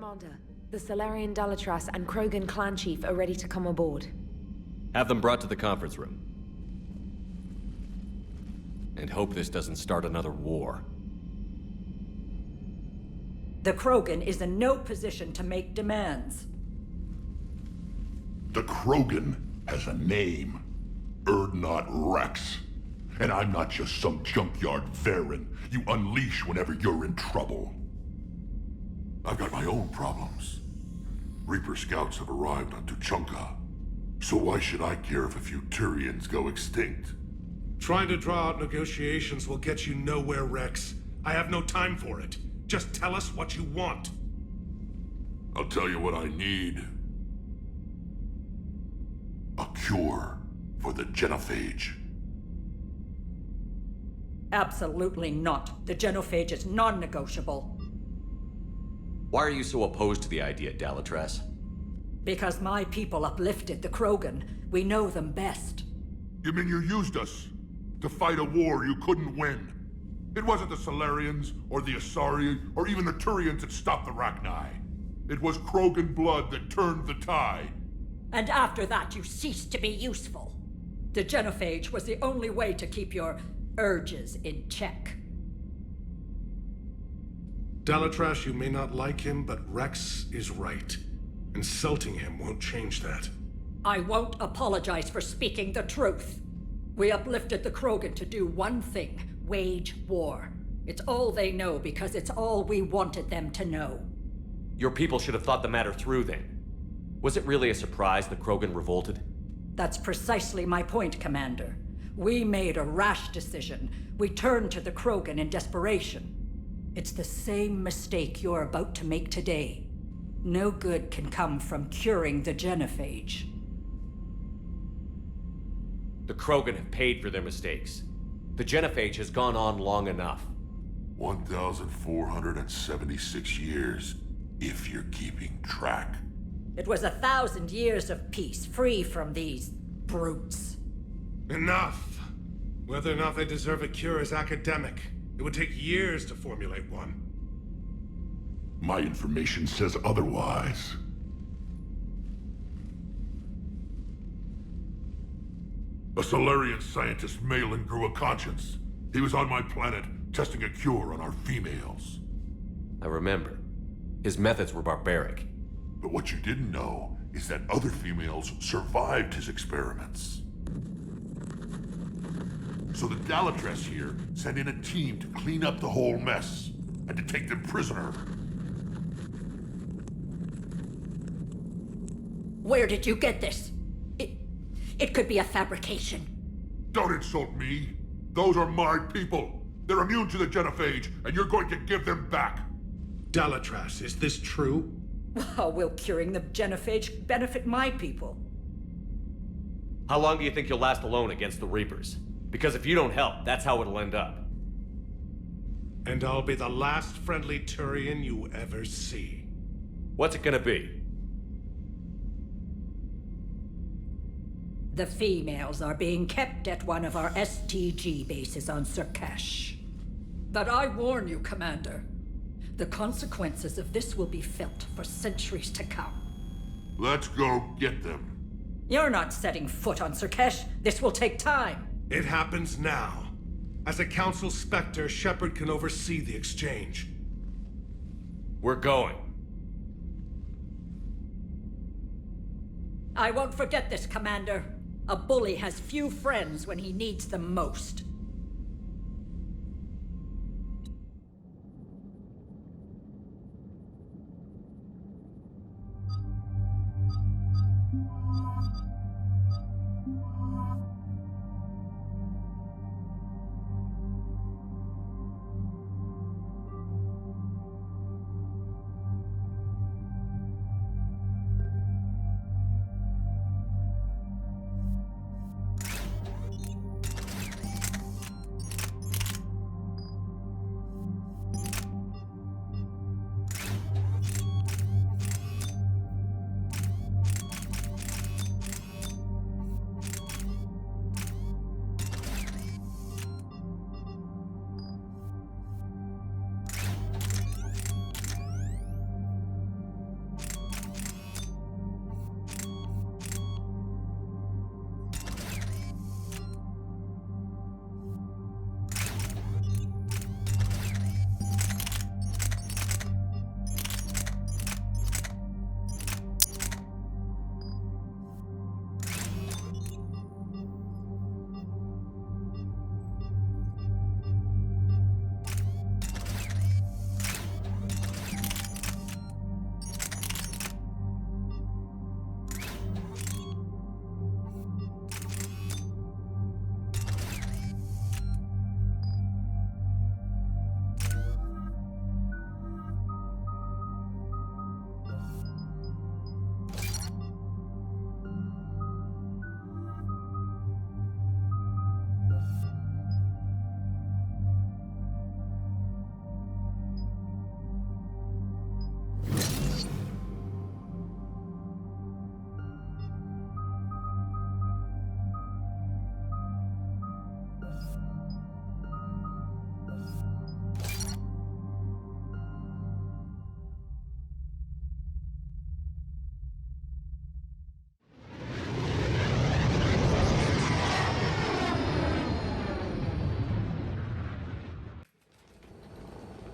Commander, the Salarian Dalatras and Krogan clan chief are ready to come aboard. Have them brought to the conference room. And hope this doesn't start another war. The Krogan is in no position to make demands. The Krogan has a name. Urdnot Wrex. And I'm not just some junkyard Varen you unleash whenever you're in trouble. I've got my own problems. Reaper scouts have arrived on Tuchanka. So why should I care if a few Turians go extinct? Trying to draw out negotiations will get you nowhere, Wrex. I have no time for it. Just tell us what you want. I'll tell you what I need. A cure for the genophage. Absolutely not. The genophage is non-negotiable. Why are you so opposed to the idea, Dalatras? Because my people uplifted the Krogan. We know them best. You mean you used us to fight a war you couldn't win? It wasn't the Salarians, or the Asari, or even the Turians that stopped the Rachni. It was Krogan blood that turned the tide. And after that, you ceased to be useful. The genophage was the only way to keep your urges in check. Dalatras, you may not like him, but Wrex is right. Insulting him won't change that. I won't apologize for speaking the truth. We uplifted the Krogan to do one thing: wage war. It's all they know because it's all we wanted them to know. Your people should have thought the matter through then. Was it really a surprise the Krogan revolted? That's precisely my point, Commander. We made a rash decision. We turned to the Krogan in desperation. It's the same mistake you're about to make today. No good can come from curing the genophage. The Krogan have paid for their mistakes. The genophage has gone on long enough. 1,476 years, if you're keeping track. It was 1,000 years of peace, free from these brutes. Enough! Whether or not they deserve a cure is academic. It would take years to formulate one. My information says otherwise. A Solarian scientist, Malin, grew a conscience. He was on my planet, testing a cure on our females. I remember. His methods were barbaric. But what you didn't know is that other females survived his experiments. So the Dalatras here sent in a team to clean up the whole mess, and to take them prisoner. Where did you get this? It could be a fabrication. Don't insult me. Those are my people. They're immune to the genophage, and you're going to give them back. Dalatras, is this true? How will curing the genophage benefit my people? How long do you think you'll last alone against the Reapers? Because if you don't help, that's how it'll end up. And I'll be the last friendly Turian you ever see. What's it gonna be? The females are being kept at one of our STG bases on Sur'Kesh. But I warn you, Commander, the consequences of this will be felt for centuries to come. Let's go get them. You're not setting foot on Sur'Kesh. This will take time. It happens now. As a Council Spectre, Shepard can oversee the exchange. We're going. I won't forget this, Commander. A bully has few friends when he needs them most.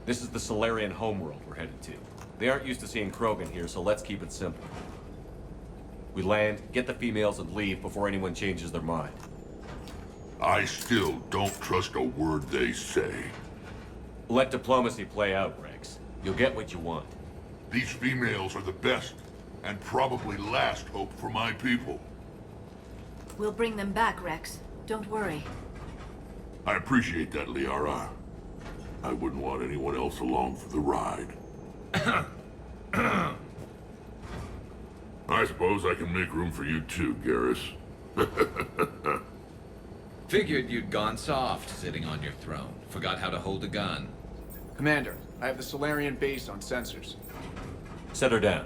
This is the Solarian homeworld we're headed to. They aren't used to seeing Krogan here, so let's keep it simple. We land, get the females, and leave before anyone changes their mind. I still don't trust a word they say. Let diplomacy play out, Wrex. You'll get what you want. These females are the best, and probably last hope for my people. We'll bring them back, Wrex. Don't worry. I appreciate that, Liara. I wouldn't want anyone else along for the ride. I suppose I can make room for you too, Garrus. Figured you'd gone soft, sitting on your throne. Forgot how to hold a gun. Commander, I have the Solarian base on sensors. Set her down.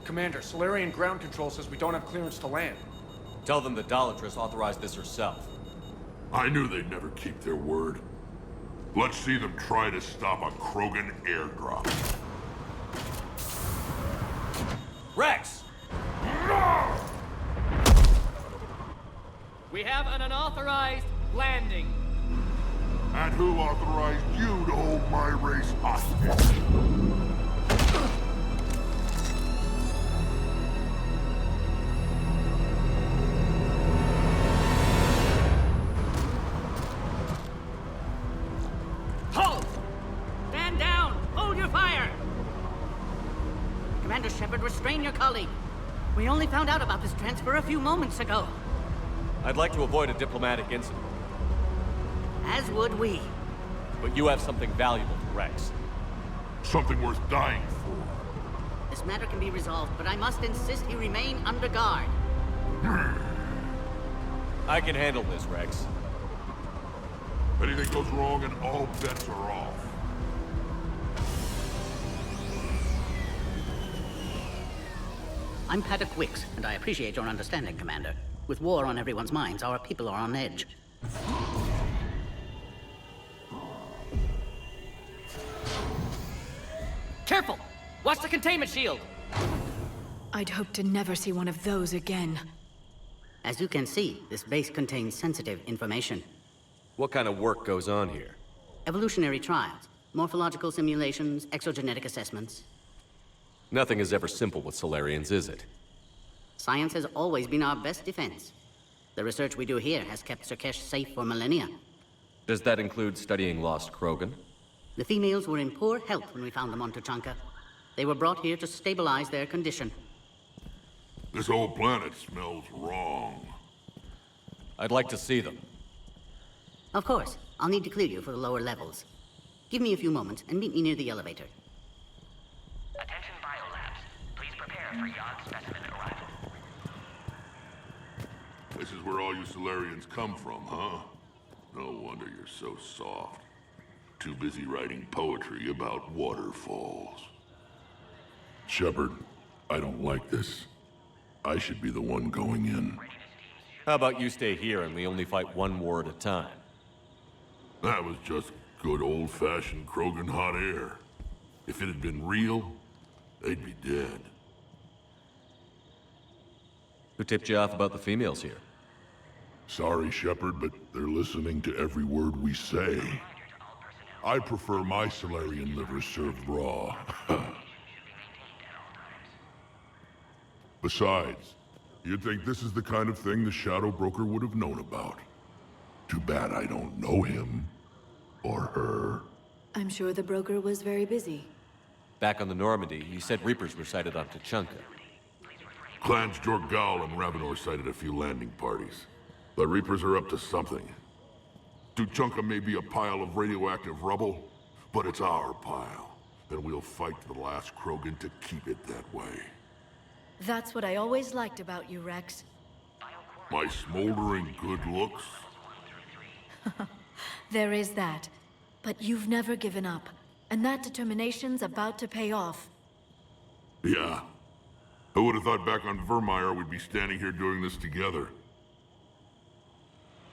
Commander, Solarian ground control says we don't have clearance to land. Tell them the Dolatress authorized this herself. I knew they'd never keep their word. Let's see them try to stop a Krogan airdrop. Wrex! We have an unauthorized landing. And who authorized you to hold my race hostage? Commander Shepard, restrain your colleague. We only found out about this transfer a few moments ago. I'd like to avoid a diplomatic incident. As would we. But you have something valuable to Wrex. Something worth dying for. This matter can be resolved, but I must insist he remain under guard. I can handle this, Wrex. Anything goes wrong and all bets are off. I'm Padok Wiks, and I appreciate your understanding, Commander. With war on everyone's minds, our people are on edge. Careful! Watch the containment shield! I'd hoped to never see one of those again. As you can see, this base contains sensitive information. What kind of work goes on here? Evolutionary trials, morphological simulations, exogenetic assessments. Nothing is ever simple with Solarians, is it? Science has always been our best defense. The research we do here has kept Sur'Kesh safe for millennia. Does that include studying lost Krogan? The females were in poor health when we found them on Tuchanka. They were brought here to stabilize their condition. This whole planet smells wrong. I'd like to see them. Of course, I'll need to clear you for the lower levels. Give me a few moments and meet me near the elevator. Attention biolabs. Please prepare for yacht specimen arrival. This is where all you Solarians come from, huh? No wonder you're so soft. Too busy writing poetry about waterfalls. Shepard, I don't like this. I should be the one going in. How about you stay here and we only fight one war at a time? That was just good old-fashioned Krogan hot air. If it had been real, they'd be dead. Who tipped you off about the females here? Sorry, Shepard, but they're listening to every word we say. I prefer my Solarian liver served raw. Besides, you'd think this is the kind of thing the Shadow Broker would have known about. Too bad I don't know him. Or her. I'm sure the broker was very busy. Back on the Normandy, he said Reapers were sighted on Tuchanka. Clans Jorgal and Ravenor sighted a few landing parties. The Reapers are up to something. Tuchanka may be a pile of radioactive rubble, but it's our pile. And we'll fight to the last Krogan to keep it that way. That's what I always liked about you, Wrex. My smoldering good looks? There is that. But you've never given up. And that determination's about to pay off. Yeah. Who would have thought back on Vermeer we'd be standing here doing this together?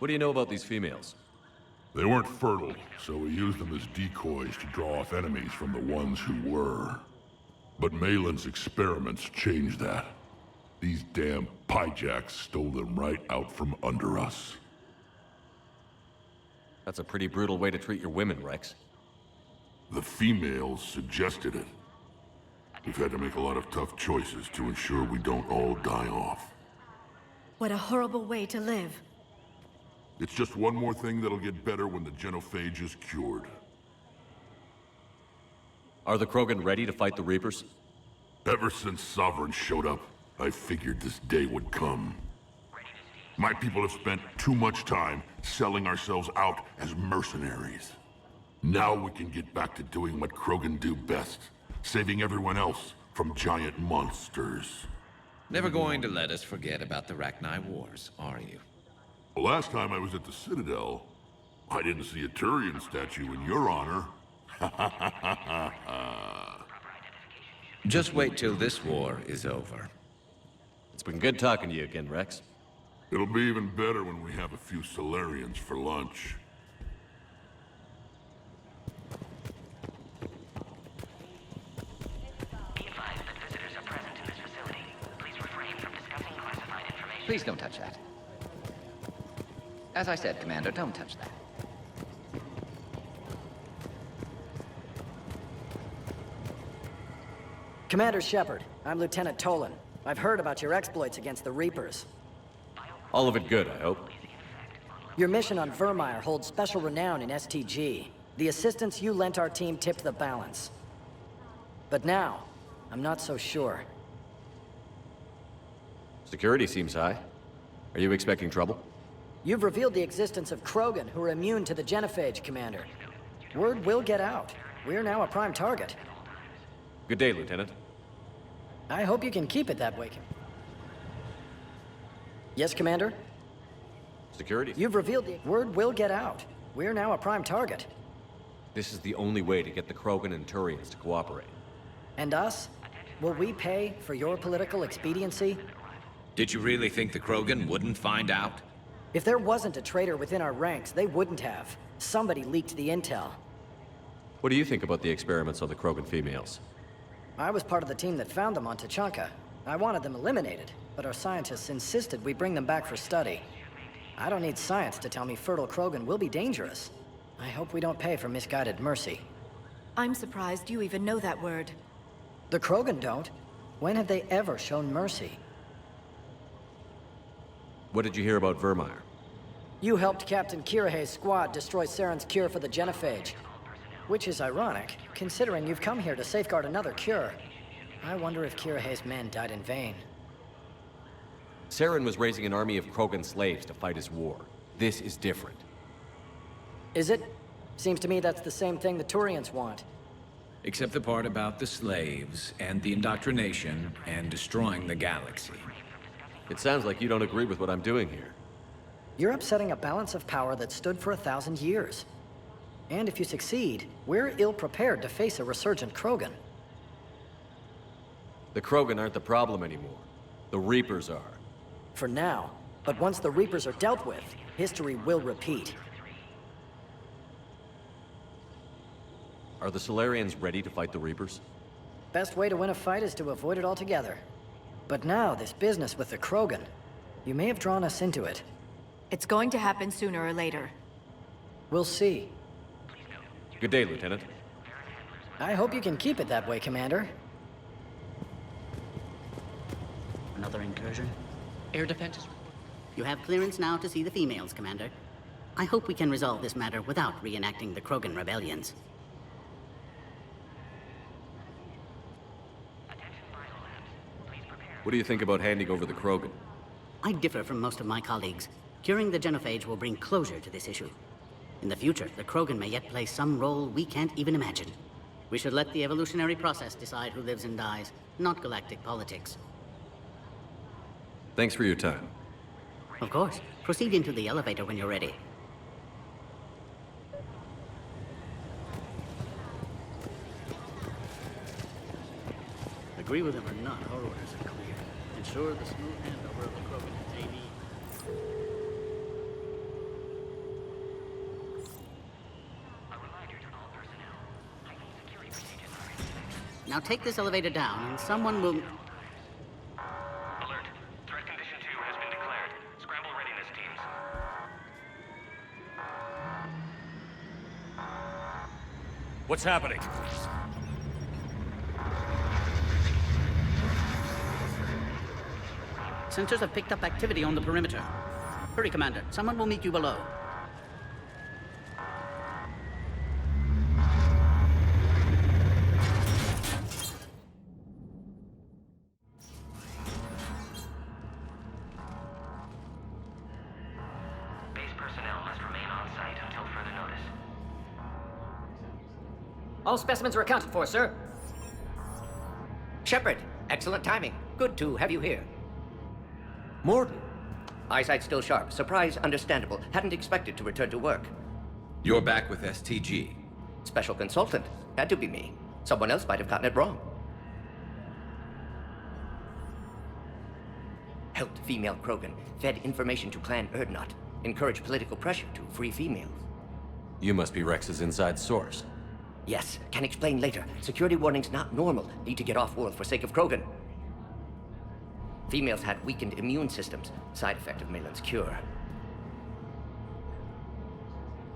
What do you know about these females? They weren't fertile, so we used them as decoys to draw off enemies from the ones who were. But Malin's experiments changed that. These damn pyjacks stole them right out from under us. That's a pretty brutal way to treat your women, Wrex. The females suggested it. We've had to make a lot of tough choices to ensure we don't all die off. What a horrible way to live. It's just one more thing that'll get better when the genophage is cured. Are the Krogan ready to fight the Reapers? Ever since Sovereign showed up, I figured this day would come. My people have spent too much time selling ourselves out as mercenaries. Now we can get back to doing what Krogan do best, saving everyone else from giant monsters. Never going to let us forget about the Rachni Wars, are you? The last time I was at the Citadel, I didn't see a Turian statue in your honor. Just wait till this war is over. It's been good talking to you again, Wrex. It'll be even better when we have a few Solarians for lunch. Be advised that visitors are present in this facility. Please refrain from discussing classified information. Please don't touch that. As I said, Commander, don't touch that. Commander Shepard, I'm Lieutenant Tolan. I've heard about your exploits against the Reapers. All of it good, I hope. Your mission on Vermeer holds special renown in STG. The assistance you lent our team tipped the balance. But now, I'm not so sure. Security seems high. Are you expecting trouble? You've revealed the existence of Krogan who are immune to the genophage, Commander. Word will get out. We're now a prime target. Good day, Lieutenant. I hope you can keep it that way. Yes, Commander? Security. You've revealed the... Word will get out. We're now a prime target. This is the only way to get the Krogan and Turians to cooperate. And us? Will we pay for your political expediency? Did you really think the Krogan wouldn't find out? If there wasn't a traitor within our ranks, they wouldn't have. Somebody leaked the intel. What do you think about the experiments on the Krogan females? I was part of the team that found them on Tuchanka. I wanted them eliminated. but our scientists insisted we bring them back for study. I don't need science to tell me fertile Krogan will be dangerous. I hope we don't pay for misguided mercy. I'm surprised you even know that word. The Krogan don't. When have they ever shown mercy? What did you hear about Vermeer? You helped Captain Kirahe's squad destroy Saren's cure for the genophage. Which is ironic, considering you've come here to safeguard another cure. I wonder if Kirahe's men died in vain. Saren was raising an army of Krogan slaves to fight his war. This is different. Is it? Seems to me that's the same thing the Turians want. Except the part about the slaves, and the indoctrination, and destroying the galaxy. It sounds like you don't agree with what I'm doing here. You're upsetting a balance of power that stood for 1,000 years. And if you succeed, we're ill-prepared to face a resurgent Krogan. The Krogan aren't the problem anymore. The Reapers are. For now. But once the Reapers are dealt with, history will repeat. Are the Solarians ready to fight the Reapers? Best way to win a fight is to avoid it altogether. But now, this business with the Krogan, you may have drawn us into it. It's going to happen sooner or later. We'll see. Good day, Lieutenant. I hope you can keep it that way, Commander. Another incursion? Air defense is... You have clearance now to see the females, Commander. I hope we can resolve this matter without reenacting the Krogan rebellions. What do you think about handing over the Krogan? I differ from most of my colleagues. Curing the genophage will bring closure to this issue. In the future, the Krogan may yet play some role we can't even imagine. We should let the evolutionary process decide who lives and dies, not galactic politics. Thanks for your time. Of course. Proceed into the elevator when you're ready. Agree with him or not, our orders are clear. Ensure the smooth handover of the Krogan to AV. Now take this elevator down, and someone will... Alert. Threat condition 2 has been declared. Scramble readiness teams. What's happening? Sensors have picked up activity on the perimeter. Hurry, Commander. Someone will meet you below. Base personnel must remain on site until further notice. All specimens are accounted for, sir. Shepard, excellent timing. Good to have you here. Mordin. Eyesight still sharp. Surprise understandable. Hadn't expected to return to work. You're back with STG. Special consultant. Had to be me. Someone else might have gotten it wrong. Helped female Krogan. Fed information to Clan Urdnot. Encouraged political pressure to free females. You must be Rex's inside source. Yes, can explain later. Security warnings not normal. Need to get off-world for sake of Krogan. Females had weakened immune systems, side effect of Malin's cure.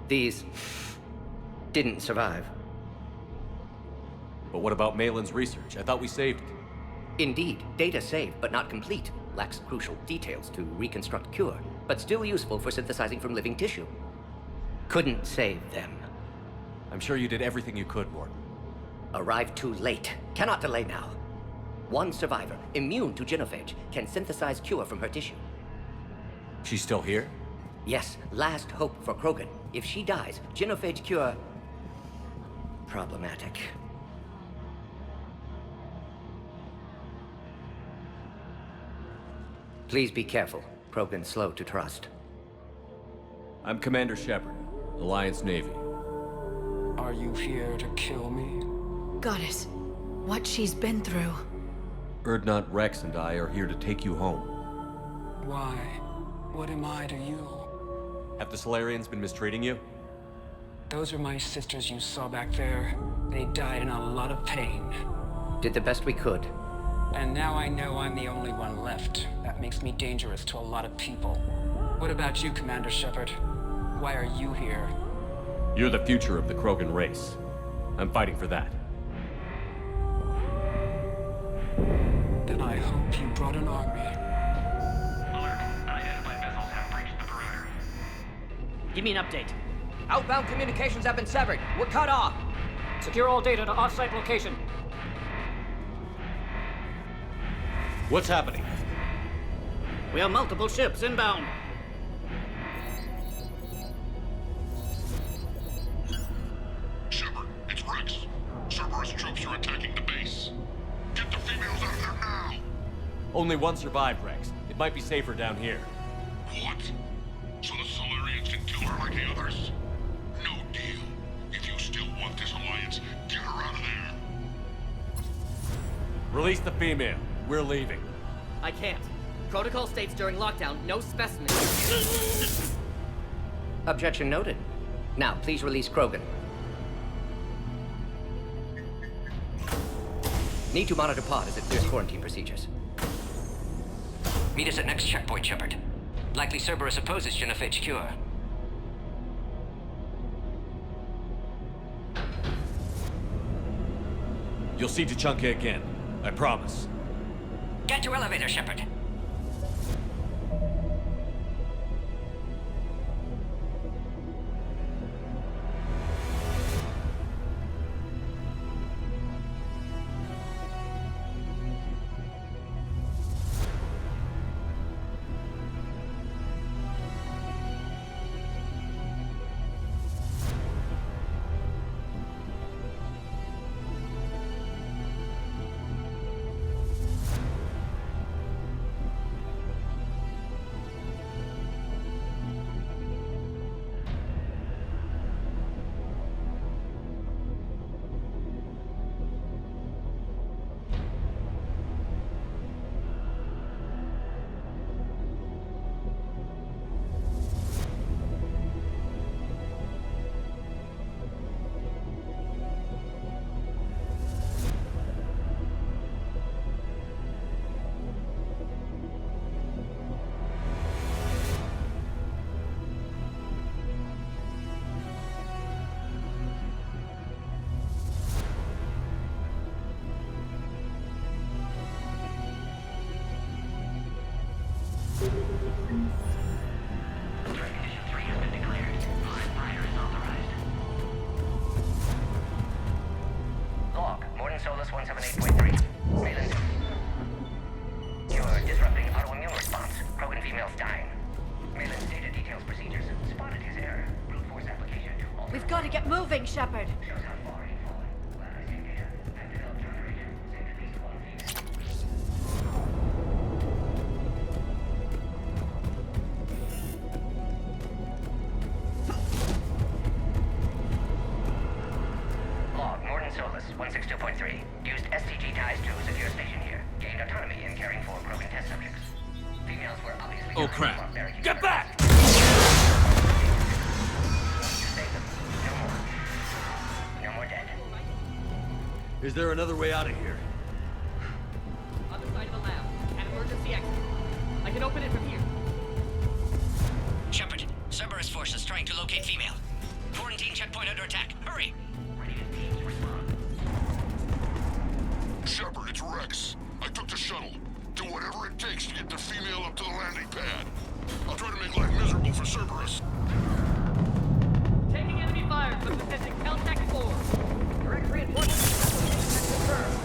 These didn't survive. But what about Malin's research? I thought we saved it. Indeed, data saved, but not complete. Lacks crucial details to reconstruct cure, but still useful for synthesizing from living tissue. Couldn't save them. I'm sure you did everything you could, Mordin. Arrived too late. Cannot delay now. One survivor, immune to genophage, can synthesize cure from her tissue. She's still here? Yes, last hope for Krogan. If she dies, genophage cure... problematic. Please be careful. Krogan slow to trust. I'm Commander Shepard, Alliance Navy. Are you here to kill me? Goddess, what she's been through. Urdnot, Wrex, and I are here to take you home. Why? What am I to you? Have the Solarians been mistreating you? Those are my sisters you saw back there. They died in a lot of pain. Did the best we could. And now I know I'm the only one left that makes me dangerous to a lot of people. What about you, Commander Shepard? Why are you here? You're the future of the Krogan race. I'm fighting for that. Then I hope you brought an army. Alert. Unidentified vessels have breached the perimeter. Give me an update. Outbound communications have been severed. We're cut off. Secure all data to off-site location. What's happening? We have multiple ships inbound. Shepard, it's Wrex. Cerberus troops are attacking the base. Get the females out of there now! Only one survived, Wrex. It might be safer down here. What? So the Solarians can kill her like the others? No deal. If you still want this alliance, get her out of there. Release the female. We're leaving. I can't. Protocol states during lockdown, no specimens. Objection noted. Now, please release Krogan. Need to monitor pod as it clears quarantine procedures. Meet us at next checkpoint, Shepard. Likely Cerberus opposes genophage cure. You'll see Tuchanka again. I promise. Get to elevator, Shepard. Solus 178.3. Mayland. You're disrupting autoimmune response. Krogan females dying. Mayland's data details procedures. Spotted his error. Brute force application to alter. We've got to get moving, Shepard. Shows how far he'd fallen. Glad I saved data. I've developed generation. Saved at least one female. Log, Mordin Solus 162.3. Used STG ties to secure station here. Gained autonomy in caring for Krogan test subjects. Females were obviously... Oh crap! Get back! Save them. No more. No more dead. Is there another way out of here? Other side of the lab. An emergency exit. I can open it from here. Shepard, Cerberus forces trying to locate female. Quarantine checkpoint under attack. Hurry! Shepard, it's Wrex. I took the shuttle. Do whatever it takes to get the female up to the landing pad. I'll try to make life miserable for Cerberus. Taking enemy fire from the Pacific Caltech 4. Direct reinforcements. Confirmed.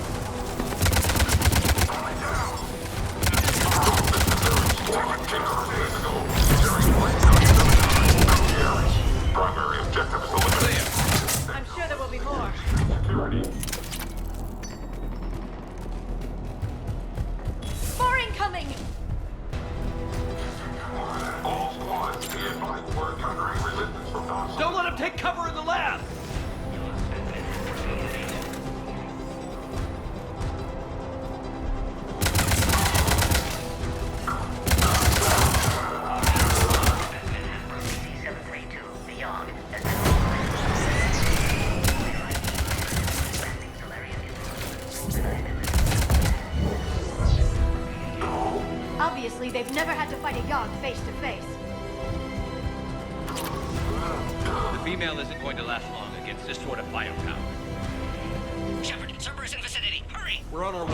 Primary objective is eliminated. I'm sure there will be more. Security. More incoming! All squads, be advised we're encountering resistance from non-soldiers. Don't let him take cover in the lab! Obviously, young face to face. The female isn't going to last long against this sort of firepower. Shepard, Cerberus in vicinity. Hurry! We're on our way.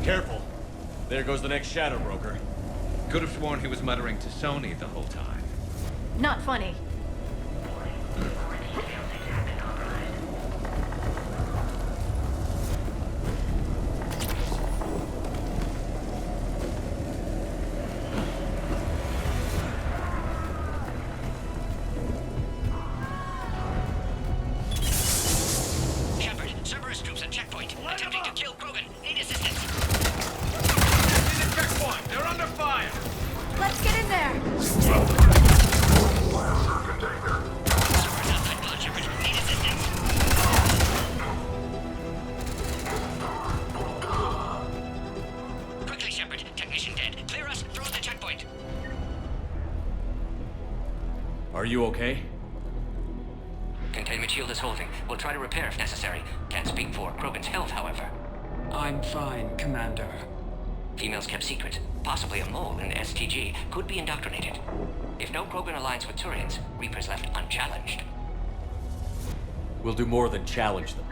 Careful. There goes the next Shadow Broker. Could have sworn he was muttering to Sony the whole time. Not funny. Shepard, Cerberus troops at checkpoint. Attempting to kill Krogan. Need assistance. In the checkpoint! They're under fire! Let's get in there! Cerberus outside pod, Shepard. Need assistance. Quickly, Shepard. Technician dead. Clear us. Throw at the checkpoint. Are you okay? Containment shield is holding. We'll try to repair if necessary. Can't speak for Krogan's health, however. I'm fine, Commander. Females kept secret. Possibly a mole in STG. Could be indoctrinated. If no Krogan aligns with Turians, Reaper's left unchallenged. We'll do more than challenge them.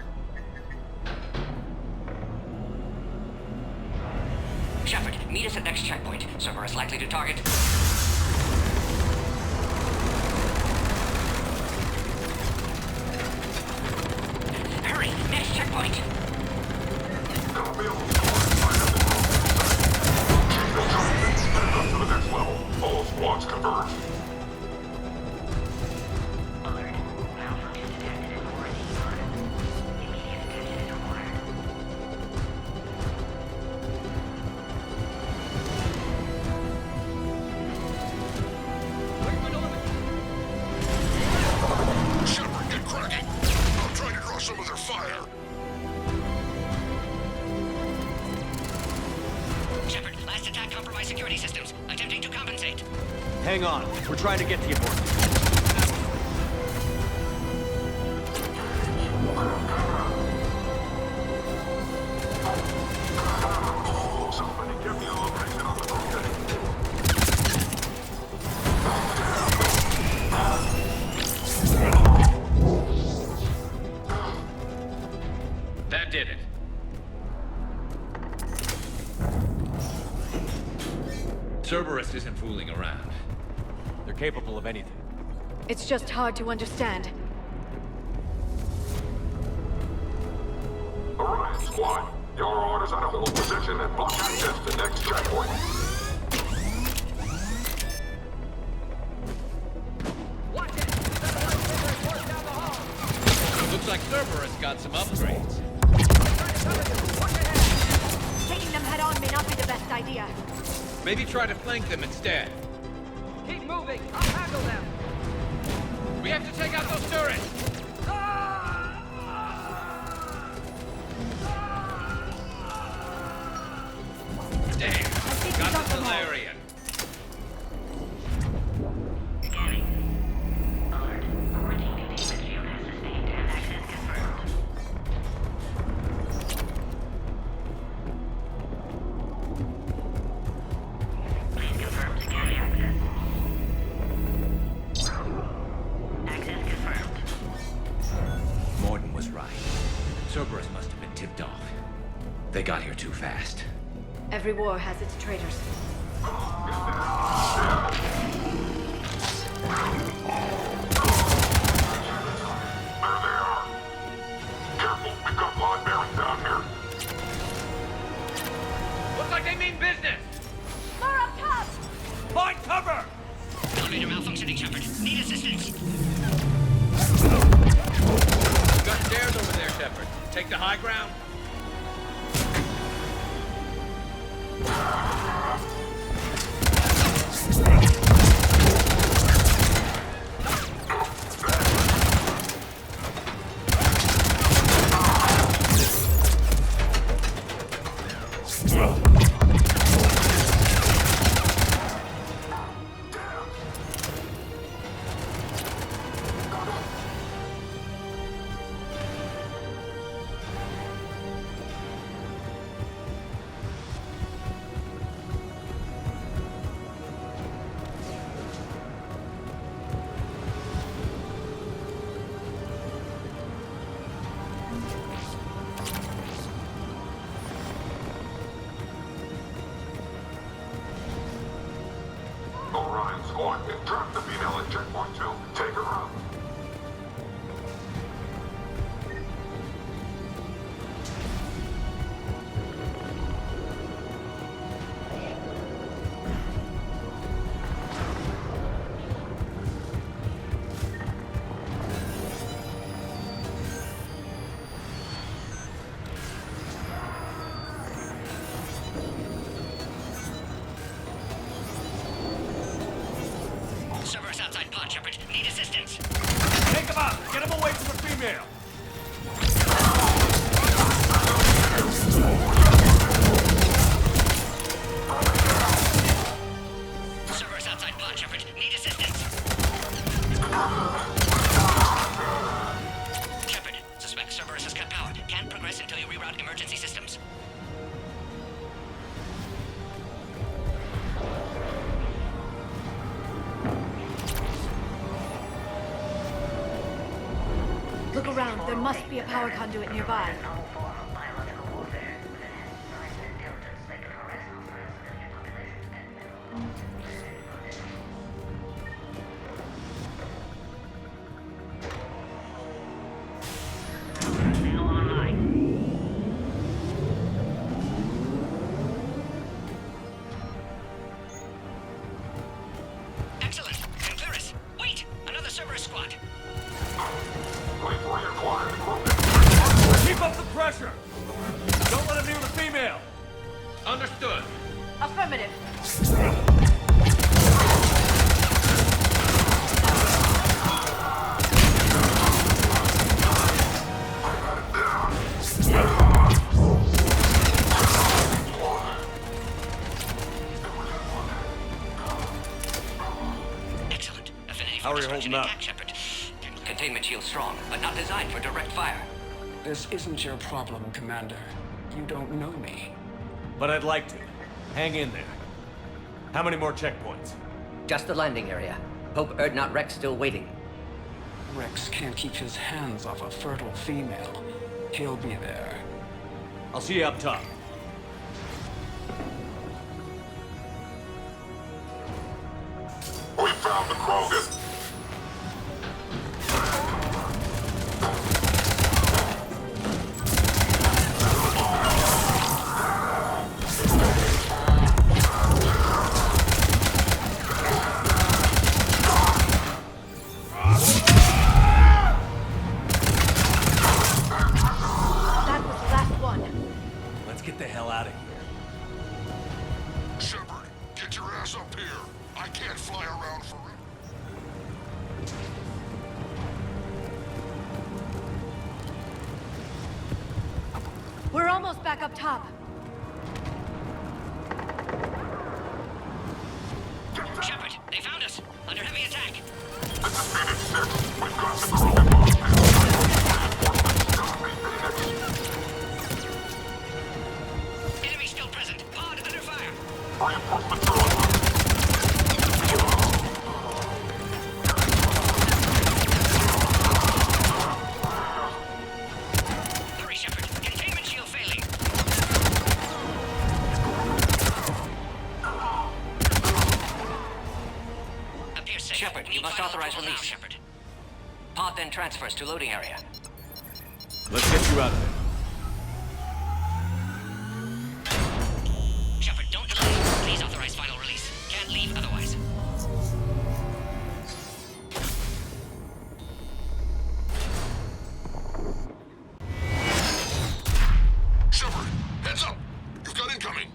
Shepard, meet us at next checkpoint. Cerberus likely to target. Hurry! Next checkpoint! To the next level. All squads converge. Shepard, get cracking. I'm trying to draw some of their fire. Shepard, last attack compromised security systems. Attempting to compensate. Hang on. We're trying to get to you, Mordin. Somebody give me a location on the road. That did it. Cerberus isn't fooling around. They're capable of anything. It's just hard to understand. Alright, squad. Your orders are to hold position and block access to next checkpoint. Looks like Cerberus got some upgrades. Taking them head on may not be the best idea. Maybe try to flank them instead. Keep moving. I'll handle them. We have to take out those turrets! Damn! Got the Solarian. Mordin was right. Cerberus must have been tipped off. They got here too fast. Every war has its traitors. There they are. Careful, we've got pod bearings down here. Looks like they mean business! More up top! Find cover! Elevator malfunctioning, Shepard. Need assistance. We've got stairs over there, Shepard. Take the high ground. squad. Drop the female at checkpoint 2. Take her out. Cerberus outside pod, Shepard. Need assistance. Take him out! Get him away from the female! Cerberus outside pod, Shepard. Need assistance. Shepard, suspect Cerberus has cut power. Can't progress until you reroute emergency systems. Look around. There must be a power conduit nearby. Excellent. Can clear us. Wait! Another Cerberus squad. Keep up the pressure! Don't let him near the female! Understood. Affirmative. Excellent. Affinity How for are you destruction holding up? intact, Shepard. Containment shield strong, but not designed for direct fire. This isn't your problem, Commander. You don't know me. But I'd like to. Hang in there. How many more checkpoints? Just the landing area. Hope Erdnot Wrex still waiting. Wrex can't keep his hands off a fertile female. He'll be there. I'll see you up top. We found the Krogan. That was the last one. Let's get the hell out of here. Shepard, get your ass up here. I can't fly around for it. We're almost back up top. Shepard, they found us. Under heavy attack. This is Phoenix 6. We've got the Krogan bombs. Enemy still present. Pod under fire. Reinforcements are on. Hurry, Shepard. Containment shield failing. Appears safe. Shepard, you must authorize release. Shepard. Pod then transfers to loading area. Let's get you out of there. Shepard, don't delay. Please authorize final release. Can't leave otherwise. Shepard, heads up. You've got incoming.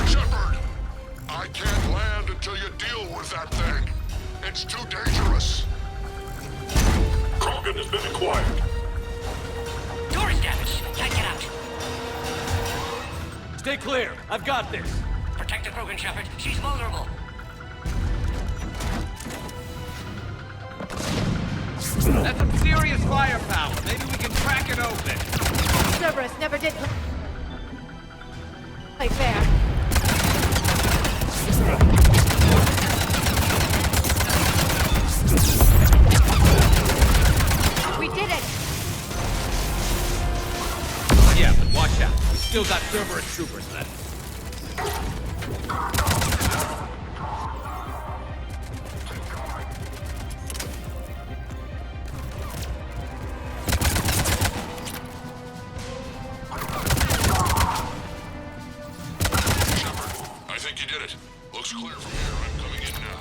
Shepard, I can't land until you deal with that thing. It's too dangerous. Krogan has been acquired. Door is damaged. Can't get out. Stay clear. I've got this. Protect the Krogan, Shepard. She's vulnerable. That's some serious firepower. Maybe we can crack it open. Cerberus never did. quite fair. We did it! Yeah, but watch out. We still got Cerberus troopers left. I think you did it. Looks clear from here. I'm coming in now.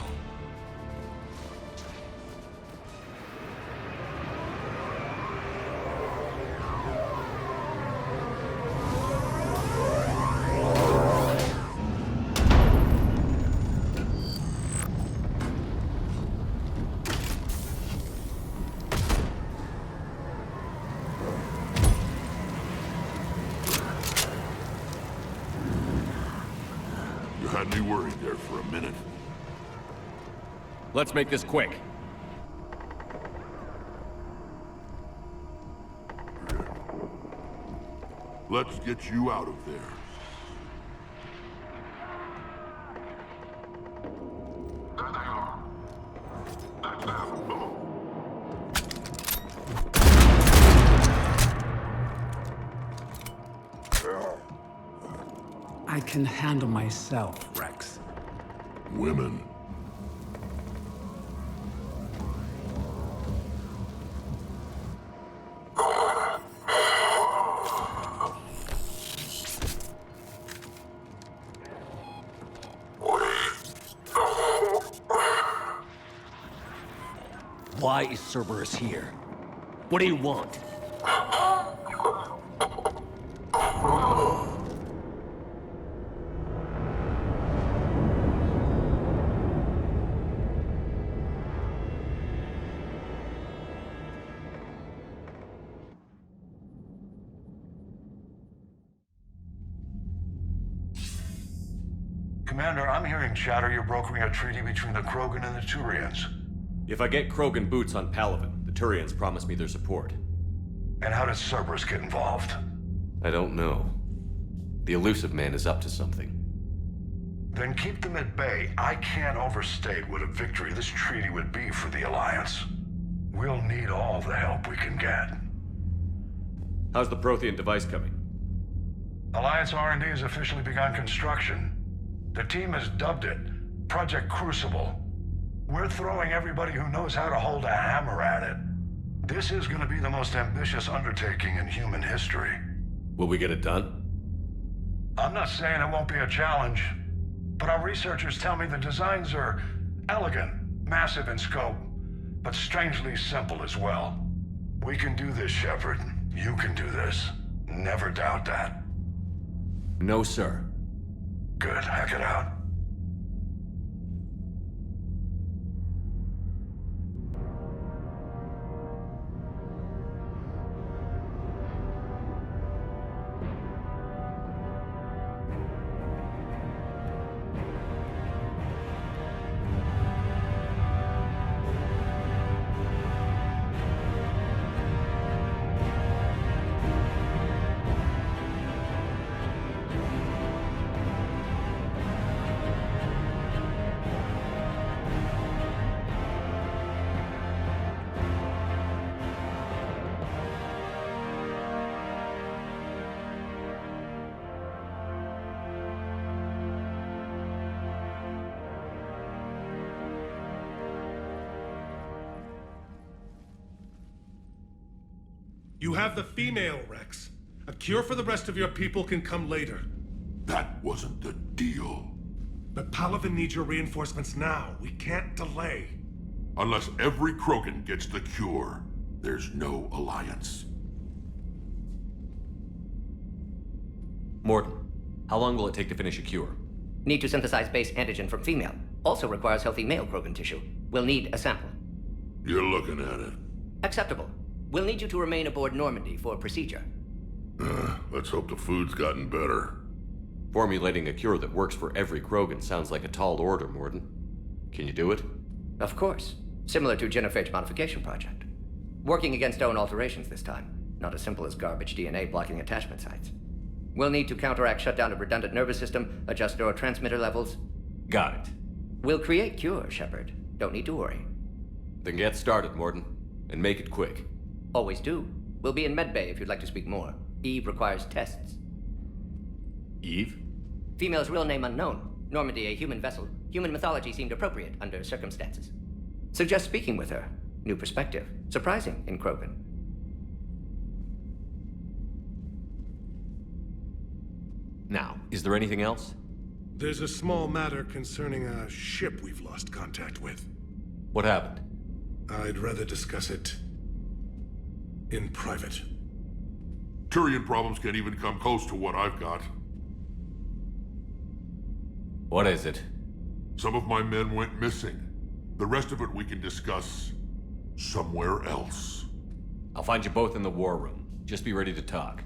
You had me worried there for a minute. Let's make this quick. Let's get you out of there. There they are. That's them. Boom. I can handle myself, Wrex. Women. Why is Cerberus here? What do you want? Commander, I'm hearing chatter you're brokering a treaty between the Krogan and the Turians. If I get Krogan boots on Palaven, the Turians promise me their support. And how does Cerberus get involved? I don't know. The elusive man is up to something. Then keep them at bay. I can't overstate what a victory this treaty would be for the Alliance. We'll need all the help we can get. How's the Prothean device coming? Alliance R&D has officially begun construction. The team has dubbed it Project Crucibel. We're throwing everybody who knows how to hold a hammer at it. This is going to be the most ambitious undertaking in human history. Will we get it done? I'm not saying it won't be a challenge, but our researchers tell me the designs are elegant, massive in scope, but strangely simple as well. We can do this, Shepard. You can do this. Never doubt that. No, sir. Good. Hackett out. You have the female, Wrex. A cure for the rest of your people can come later. That wasn't the deal. But Palaven needs your reinforcements now. We can't delay. Unless every Krogan gets the cure, there's no alliance. Mordin, how long will it take to finish a cure? Need to synthesize base antigen from female. Also requires healthy male Krogan tissue. We'll need a sample. You're looking at it. Acceptable. We'll need you to remain aboard Normandy for procedure. Let's hope the food's gotten better. Formulating a cure that works for every Krogan sounds like a tall order, Mordin. Can you do it? Of course. Similar to Genophage modification project. Working against own alterations this time. Not as simple as garbage DNA blocking attachment sites. We'll need to counteract shutdown of redundant nervous system, adjust neurotransmitter levels. Got it. We'll create cure, Shepard. Don't need to worry. Then get started, Mordin. And make it quick. Always do. We'll be in medbay if you'd like to speak more. Eve requires tests. Eve? Female's real name unknown. Normandy, a human vessel. Human mythology seemed appropriate under circumstances. Suggest speaking with her. New perspective. Surprising in Krogan. Now, is there anything else? There's a small matter concerning a ship we've lost contact with. What happened? I'd rather discuss it in private. Turian problems can't even come close to what I've got. What is it? Some of my men went missing. The rest of it we can discuss somewhere else. I'll find you both in the war room. Just be ready to talk.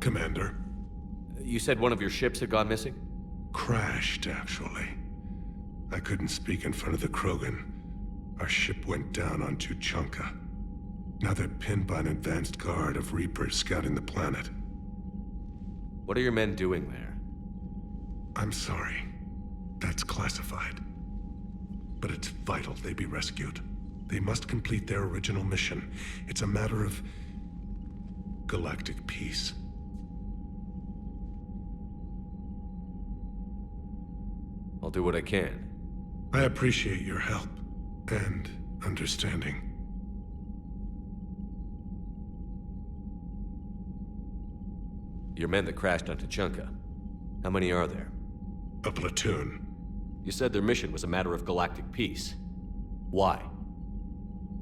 Commander. You said one of your ships had gone missing? Crashed, actually. I couldn't speak in front of the Krogan. Our ship went down on Tuchanka. Now they're pinned by an advanced guard of Reapers scouting the planet. What are your men doing there? I'm sorry. That's classified. But it's vital they be rescued. They must complete their original mission. It's a matter of galactic peace. I'll do what I can. I appreciate your help and understanding. Your men that crashed on Tuchanka. How many are there? A platoon. You said their mission was a matter of galactic peace. Why?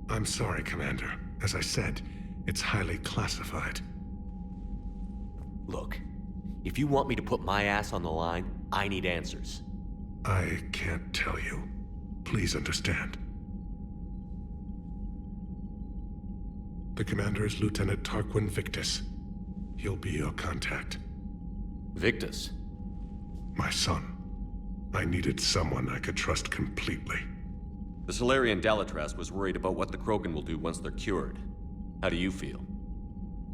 I'm sorry, Commander. As I said, it's highly classified. Look, if you want me to put my ass on the line, I need answers. I can't tell you. Please understand. The commander is Lieutenant Tarquin Victus. He'll be your contact. Victus? My son. I needed someone I could trust completely. The Salarian Dalatras was worried about what the Krogan will do once they're cured. How do you feel?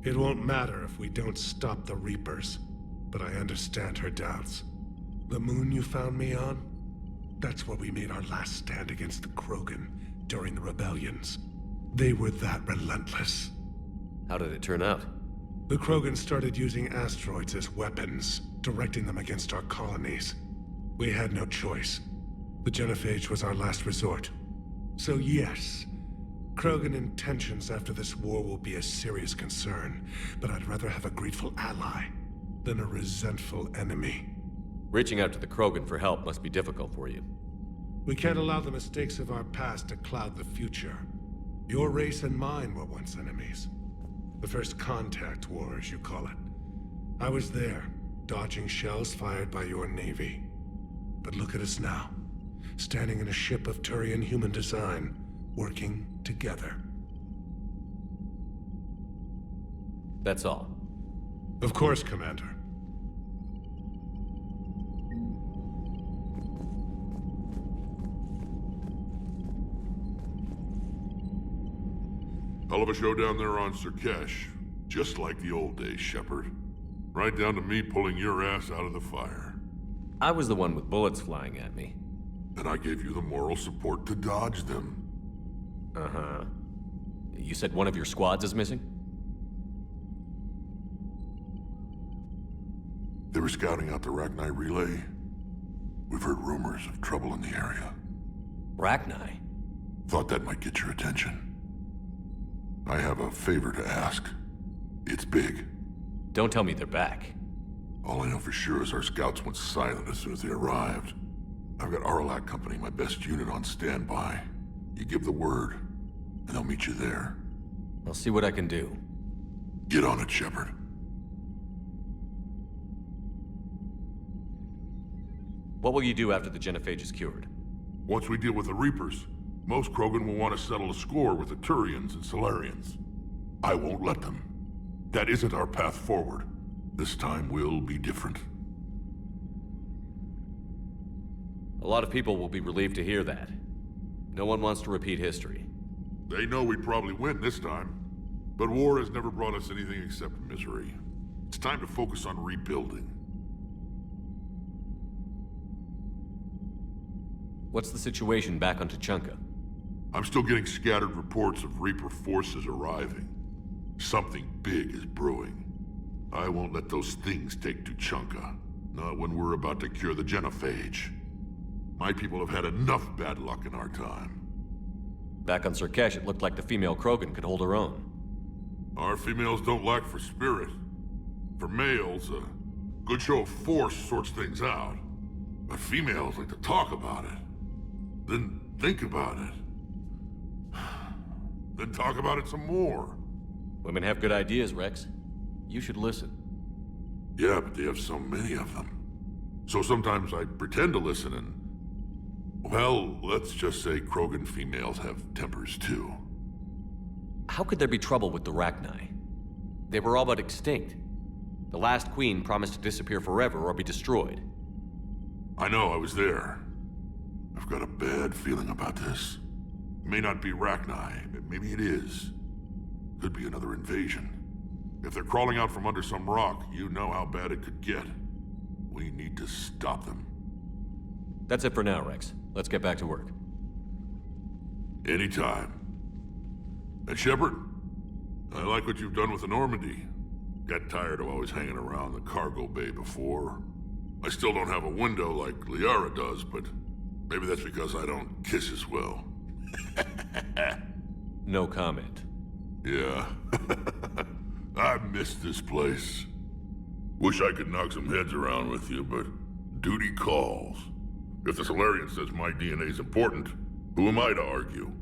It won't matter if we don't stop the Reapers, but I understand her doubts. The moon you found me on? That's where we made our last stand against the Krogan during the rebellions. They were that relentless. How did it turn out? The Krogan started using asteroids as weapons, directing them against our colonies. We had no choice. The Genophage was our last resort. So yes, Krogan intentions after this war will be a serious concern, but I'd rather have a grateful ally than a resentful enemy. Reaching out to the Krogan for help must be difficult for you. We can't allow the mistakes of our past to cloud the future. Your race and mine were once enemies. The first contact war, as you call it. I was there, dodging shells fired by your navy. But look at us now, standing in a ship of Turian human design, working together. That's all. Of course, Commander. Hell of a show down there on Sur'Kesh. Just like the old days, Shepard. Right down to me pulling your ass out of the fire. I was the one with bullets flying at me. And I gave you the moral support to dodge them. Uh-huh. You said one of your squads is missing? They were scouting out the Rachni relay. We've heard rumors of trouble in the area. Rachni? Thought that might get your attention. I have a favor to ask. It's big. Don't tell me they're back. All I know for sure is our scouts went silent as soon as they arrived. I've got Arlac Company, my best unit, on standby. You give the word, and they'll meet you there. I'll see what I can do. Get on it, Shepard. What will you do after the genophage is cured? Once we deal with the Reapers, most Krogan will want to settle a score with the Turians and Solarians. I won't let them. That isn't our path forward. This time will be different. A lot of people will be relieved to hear that. No one wants to repeat history. They know we'd probably win this time. But war has never brought us anything except misery. It's time to focus on rebuilding. What's the situation back on Tuchanka? I'm still getting scattered reports of Reaper forces arriving. Something big is brewing. I won't let those things take Tuchanka. Not when we're about to cure the genophage. My people have had enough bad luck in our time. Back on Sur'Kesh, it looked like the female Krogan could hold her own. Our females don't lack for spirit. For males, a good show of force sorts things out. But females like to talk about it. Then think about it. Then talk about it some more. Women have good ideas, Wrex. You should listen. Yeah, but they have so many of them. So sometimes I pretend to listen and... Well, let's just say Krogan females have tempers too. How could there be trouble with the Rachni? They were all but extinct. The last queen promised to disappear forever or be destroyed. I know, I was there. I've got a bad feeling about this. It may not be Rachni, maybe it is. Could be another invasion. If they're crawling out from under some rock, you know how bad it could get. We need to stop them. That's it for now, Wrex. Let's get back to work. Anytime. And Shepard, I like what you've done with the Normandy. Got tired of always hanging around the cargo bay before. I still don't have a window like Liara does, but maybe that's because I don't kiss as well. No comment. Yeah. I miss this place. Wish I could knock some heads around with you, but duty calls. If the Solarian says my DNA's important, who am I to argue?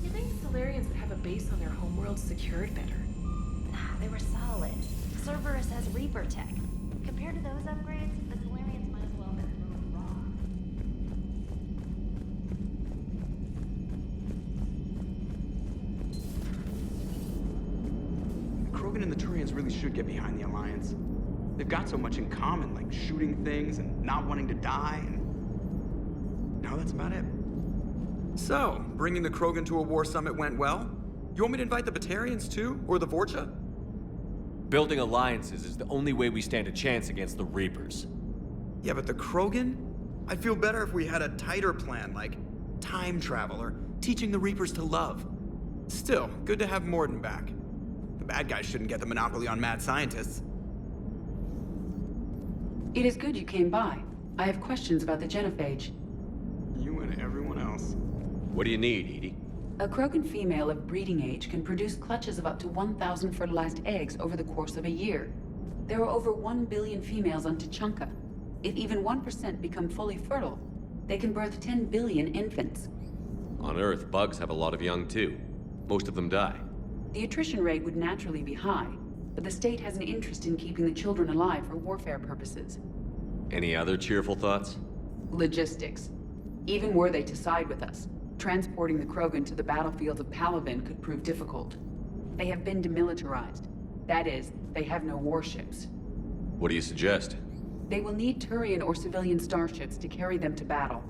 You think the Solarians would have a base on their homeworld secured better? Nah, they were solid. Cerberus has Reaper tech. Compared to those upgrades, the Solarians might as well have been ruined raw. Krogan and the Turians really should get behind the Alliance. They've got so much in common, like shooting things and not wanting to die, and... now that's about it. So, bringing the Krogan to a war summit went well? You want me to invite the Batarians too? Or the Vorcha? Building alliances is the only way we stand a chance against the Reapers. Yeah, but the Krogan? I'd feel better if we had a tighter plan, like time travel or teaching the Reapers to love. Still, good to have Mordin back. The bad guys shouldn't get the monopoly on mad scientists. It is good you came by. I have questions about the genophage. You and everyone else. What do you need, Edie? A Krogan female of breeding age can produce clutches of up to 1,000 fertilized eggs over the course of a year. There are over 1 billion females on Tuchanka. If even 1% become fully fertile, they can birth 10 billion infants. On Earth, bugs have a lot of young too. Most of them die. The attrition rate would naturally be high, but the state has an interest in keeping the children alive for warfare purposes. Any other cheerful thoughts? Logistics. Even were they to side with us, transporting the Krogan to the battlefields of Palaven could prove difficult. They have been demilitarized. That is, they have no warships. What do you suggest? They will need Turian or civilian starships to carry them to battle.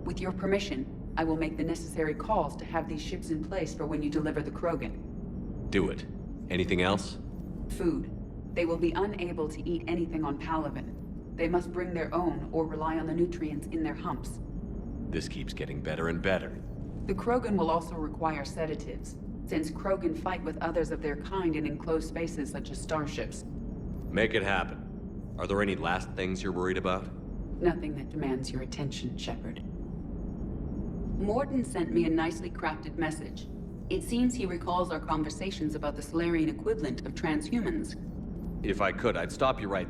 With your permission, I will make the necessary calls to have these ships in place for when you deliver the Krogan. Do it. Anything else? Food. They will be unable to eat anything on Palaven. They must bring their own or rely on the nutrients in their humps. This keeps getting better and better. The Krogan will also require sedatives, since Krogan fight with others of their kind in enclosed spaces such as starships. Make it happen. Are there any last things you're worried about? Nothing that demands your attention, Shepard. Mordin sent me a nicely crafted message. It seems he recalls our conversations about the Solarian equivalent of transhumans. If I could, I'd stop you right...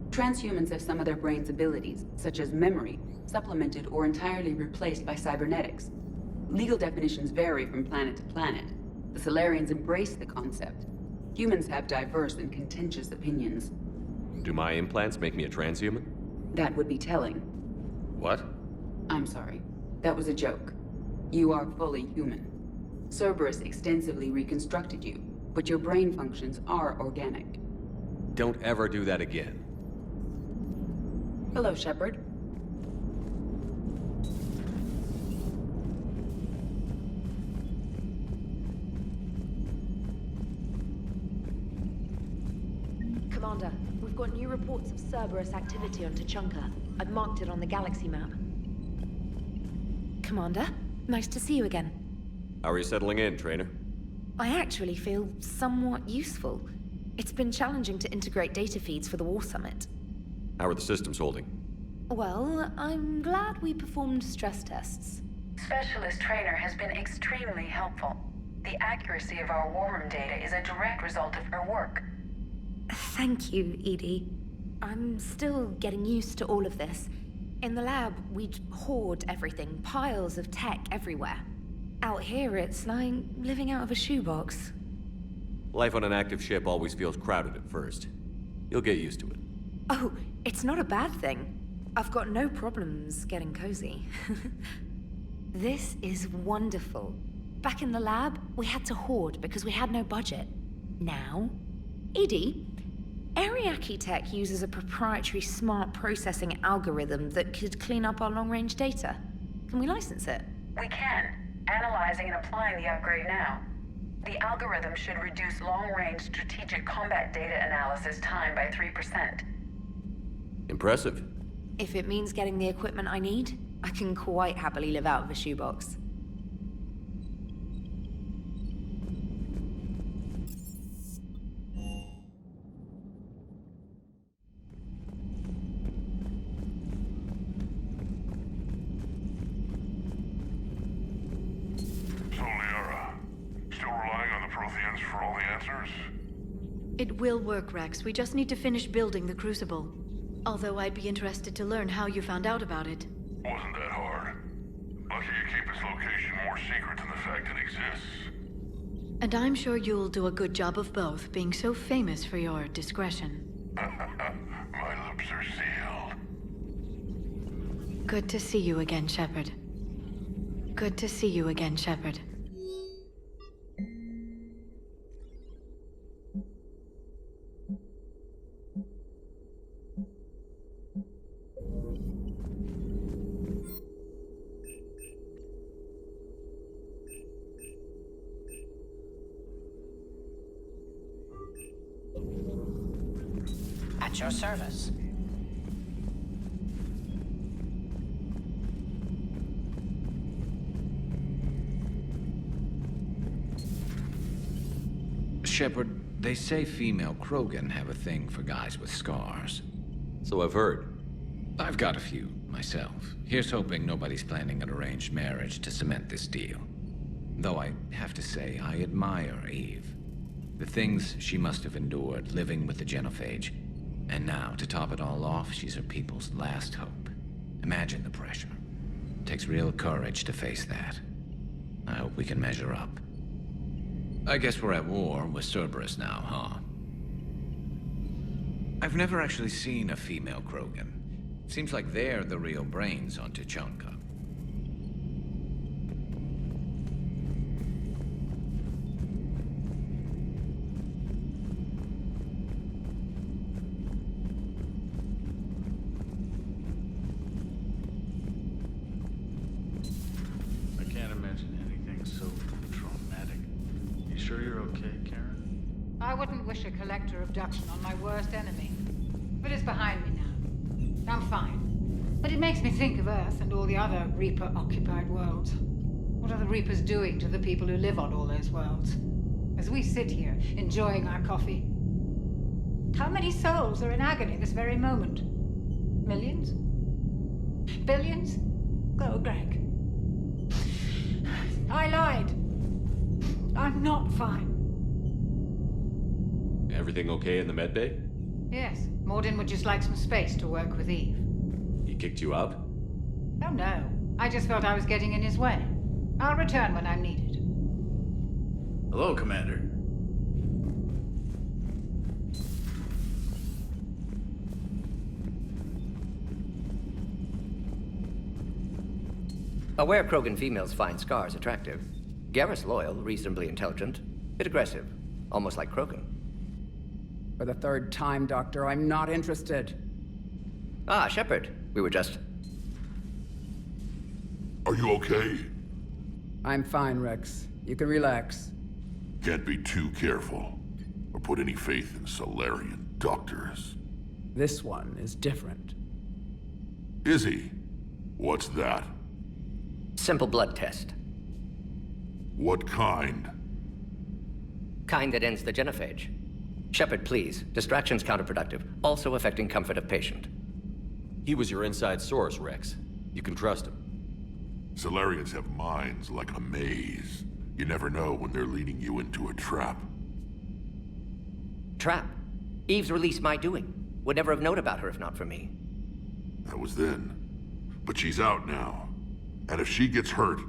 Transhumans have some of their brain's abilities, such as memory, supplemented or entirely replaced by cybernetics. Legal definitions vary from planet to planet. The Solarians embrace the concept. Humans have diverse and contentious opinions. Do my implants make me a transhuman? That would be telling. What? I'm sorry. That was a joke. You are fully human. Cerberus extensively reconstructed you, but your brain functions are organic. Don't ever do that again. Hello, Shepard. Commander, we've got new reports of Cerberus activity on Tuchanka. I've marked it on the galaxy map. Commander, nice to see you again. How are you settling in, Traynor? I actually feel somewhat useful. It's been challenging to integrate data feeds for the War Summit. How are the systems holding? Well, I'm glad we performed stress tests. Specialist Traynor has been extremely helpful. The accuracy of our war room data is a direct result of her work. Thank you, Edie. I'm still getting used to all of this. In the lab, we'd hoard everything, piles of tech everywhere. Out here, it's like living out of a shoebox. Life on an active ship always feels crowded at first. You'll get used to it. Oh, it's not a bad thing. I've got no problems getting cozy. This is wonderful. Back in the lab, we had to hoard because we had no budget. Now, Edie, Ariake Tech uses a proprietary smart processing algorithm that could clean up our long-range data. Can we license it? We can. Analyzing and applying the upgrade now. The algorithm should reduce long-range strategic combat data analysis time by 3%. Impressive. If it means getting the equipment I need, I can quite happily live out of a shoebox. So, Liara, still relying on the Protheans for all the answers? It will work, Wrex. We just need to finish building the Crucible. Although I'd be interested to learn how you found out about it. Wasn't that hard. Lucky you keep its location more secret than the fact it exists. And I'm sure you'll do a good job of both, being so famous for your discretion. My lips are sealed. Good to see you again, Shepard. Good to see you again, Shepard. At your service. Shepard, they say female Krogan have a thing for guys with scars. So I've heard. I've got a few, myself. Here's hoping nobody's planning an arranged marriage to cement this deal. Though I have to say, I admire Eve. The things she must have endured living with the Genophage. And now, to top it all off, she's her people's last hope. Imagine the pressure. It takes real courage to face that. I hope we can measure up. I guess we're at war with Cerberus now, huh? I've never actually seen a female Krogan. Seems like they're the real brains on Tuchanka. so traumatic. You sure you're okay, Karen? I wouldn't wish a collector abduction on my worst enemy. But it's behind me now. I'm fine. But it makes me think of Earth and all the other Reaper-occupied worlds. What are the Reapers doing to the people who live on all those worlds? As we sit here, enjoying our coffee. How many souls are in agony this very moment? Millions? Billions? Go, Greg. I lied. I'm not fine. Everything okay in the medbay? Yes, Mordin would just like some space to work with Eve. He kicked you out? Oh no, I just felt I was getting in his way. I'll return when I'm needed. Hello, Commander. Aware Krogan females find scars attractive. Garrus loyal, reasonably intelligent, bit aggressive, almost like Krogan. For the third time, Doctor, I'm not interested. Ah, Shepard. We were just... Are you okay? I'm fine, Wrex. You can relax. Can't be too careful, or put any faith in Solarian doctors. This one is different. Is he? What's that? Simple blood test. What kind? Kind that ends the genophage. Shepard, please. Distraction's counterproductive, also affecting comfort of patient. He was your inside source, Wrex. You can trust him. Solarians have minds like a maze. You never know when they're leading you into a trap. Trap? Eve's release my doing. Would never have known about her if not for me. That was then. But she's out now. And if she gets hurt,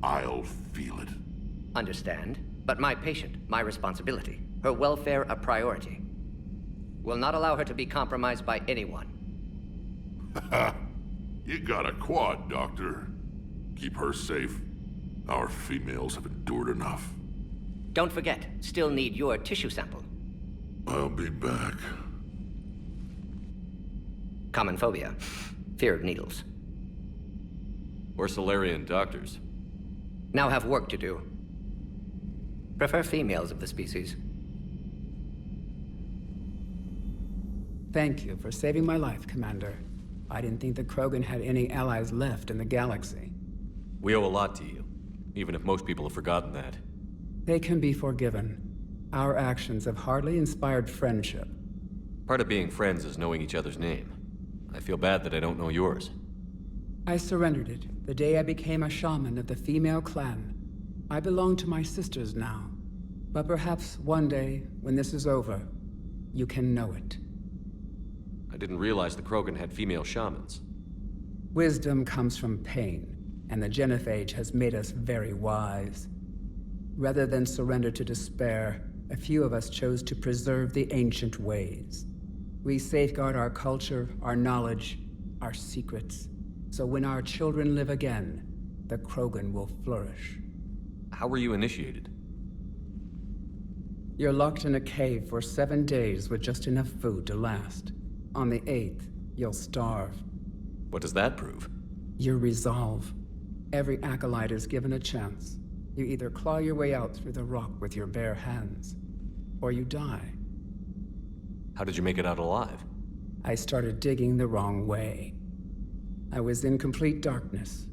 I'll feel it. Understand. But my patient, my responsibility. Her welfare a priority. Will not allow her to be compromised by anyone. You got a quad, Doctor. Keep her safe. Our females have endured enough. Don't forget, still need your tissue sample. I'll be back. Common phobia. Fear of needles. Or Solarian doctors. Now have work to do. Prefer females of the species. Thank you for saving my life, Commander. I didn't think the Krogan had any allies left in the galaxy. We owe a lot to you, even if most people have forgotten that. They can be forgiven. Our actions have hardly inspired friendship. Part of being friends is knowing each other's name. I feel bad that I don't know yours. I surrendered it the day I became a shaman of the female clan. I belong to my sisters now. But perhaps one day, when this is over, you can know it. I didn't realize the Krogan had female shamans. Wisdom comes from pain, and the genophage has made us very wise. Rather than surrender to despair, a few of us chose to preserve the ancient ways. We safeguard our culture, our knowledge, our secrets. So when our children live again, the Krogan will flourish. How were you initiated? You're locked in a cave for 7 days with just enough food to last. On the 8th, you'll starve. What does that prove? Your resolve. Every acolyte is given a chance. You either claw your way out through the rock with your bare hands, or you die. How did you make it out alive? I started digging the wrong way. I was in complete darkness.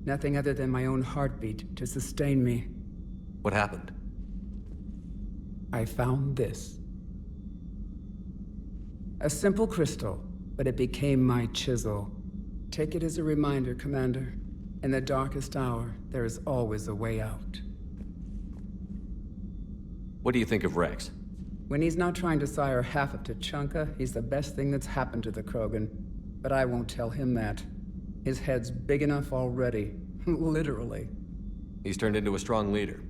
Nothing other than my own heartbeat to sustain me. What happened? I found this. A simple crystal, but it became my chisel. Take it as a reminder, Commander. In the darkest hour, there is always a way out. What do you think of Wrex? When he's not trying to sire half of Tuchanka, he's the best thing that's happened to the Krogan. But I won't tell him that. His head's big enough already. Literally. He's turned into a strong leader.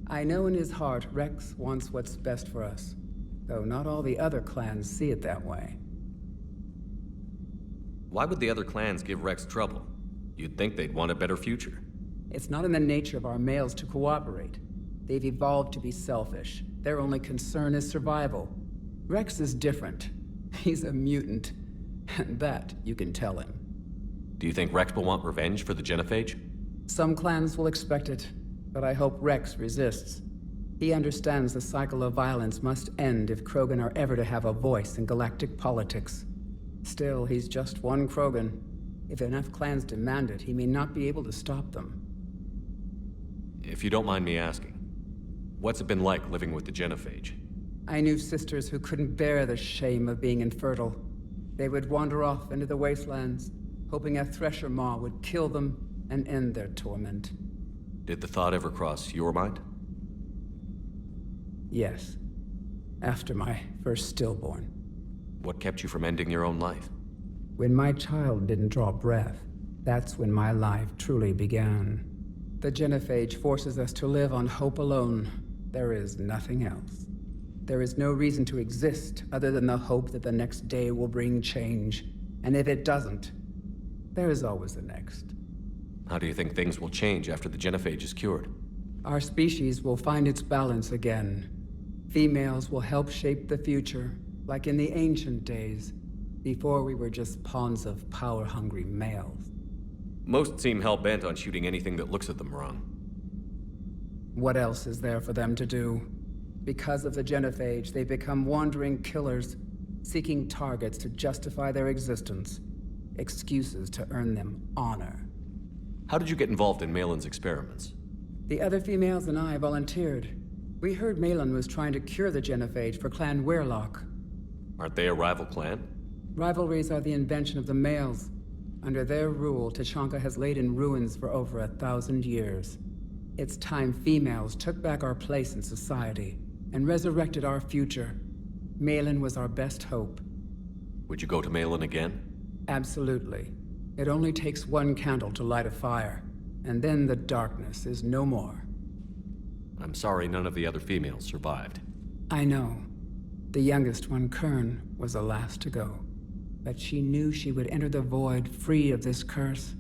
I know in his heart Wrex wants what's best for us. Though not all the other clans see it that way. Why would the other clans give Wrex trouble? You'd think they'd want a better future. It's not in the nature of our males to cooperate. They've evolved to be selfish. Their only concern is survival. Wrex is different. He's a mutant. And that you can tell him. Do you think Wrex will want revenge for the genophage? Some clans will expect it. but I hope Wrex resists. He understands the cycle of violence must end if Krogan are ever to have a voice in galactic politics. Still, he's just one Krogan. If enough clans demand it, he may not be able to stop them. If you don't mind me asking, what's it been like living with the genophage? I knew sisters who couldn't bear the shame of being infertile. They would wander off into the wastelands, hoping a thresher maw would kill them and end their torment. Did the thought ever cross your mind? Yes. After my first stillborn. What kept you from ending your own life? When my child didn't draw breath, that's when my life truly began. The genophage forces us to live on hope alone. There is nothing else. There is no reason to exist other than the hope that the next day will bring change. And if it doesn't, there is always the next. How do you think things will change after the genophage is cured? Our species will find its balance again. Females will help shape the future, like in the ancient days, before we were just pawns of power-hungry males. Most seem hell-bent on shooting anything that looks at them wrong. What else is there for them to do? Because of the genophage, they become wandering killers, seeking targets to justify their existence. Excuses to earn them honor. How did you get involved in Malin's experiments? The other females and I volunteered. We heard Malin was trying to cure the genophage for Clan Weirlock. Aren't they a rival clan? Rivalries are the invention of the males. Under their rule, Tuchanka has laid in ruins for over 1,000 years. It's time females took back our place in society and resurrected our future. Malin was our best hope. Would you go to Malin again? Absolutely. It only takes one candle to light a fire, and then the darkness is no more. I'm sorry none of the other females survived. I know. The youngest one, Kern, was the last to go. But she knew she would enter the void free of this curse,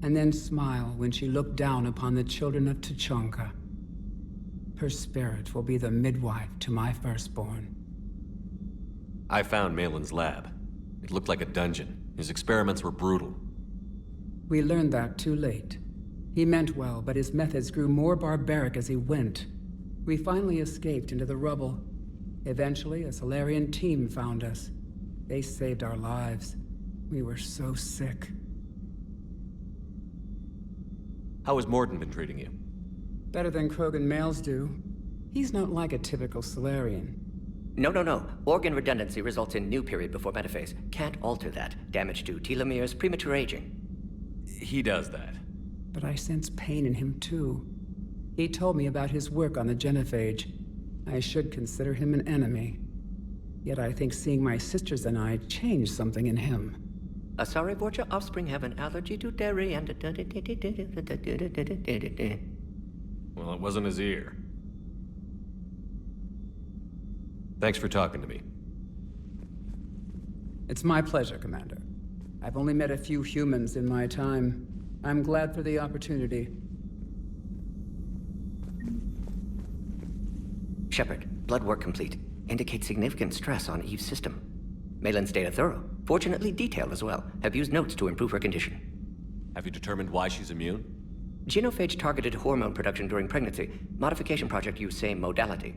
and then smile when she looked down upon the children of Tuchanka. Her spirit will be the midwife to my firstborn. I found Malin's lab. It looked like a dungeon. His experiments were brutal. We learned that too late. He meant well, but his methods grew more barbaric as he went. We finally escaped into the rubble. Eventually, a Solarian team found us. They saved our lives. We were so sick. How has Mordin been treating you? Better than Krogan males do. He's not like a typical Solarian. No. Organ redundancy results in new period before metaphase. Can't alter that. Damage to telomeres, premature aging. He does that. But I sense pain in him too. He told me about his work on the genophage. I should consider him an enemy. Yet I think seeing my sisters and I changed something in him. Sorry, Borgia offspring have an allergy to dairy and... Well, it wasn't his ear. Thanks for talking to me. It's my pleasure, Commander. I've only met a few humans in my time. I'm glad for the opportunity. Shepard, blood work complete. Indicates significant stress on Eve's system. Malin's data thorough. Fortunately detailed as well. Have used notes to improve her condition. Have you determined why she's immune? Genophage targeted hormone production during pregnancy. Modification project used same modality.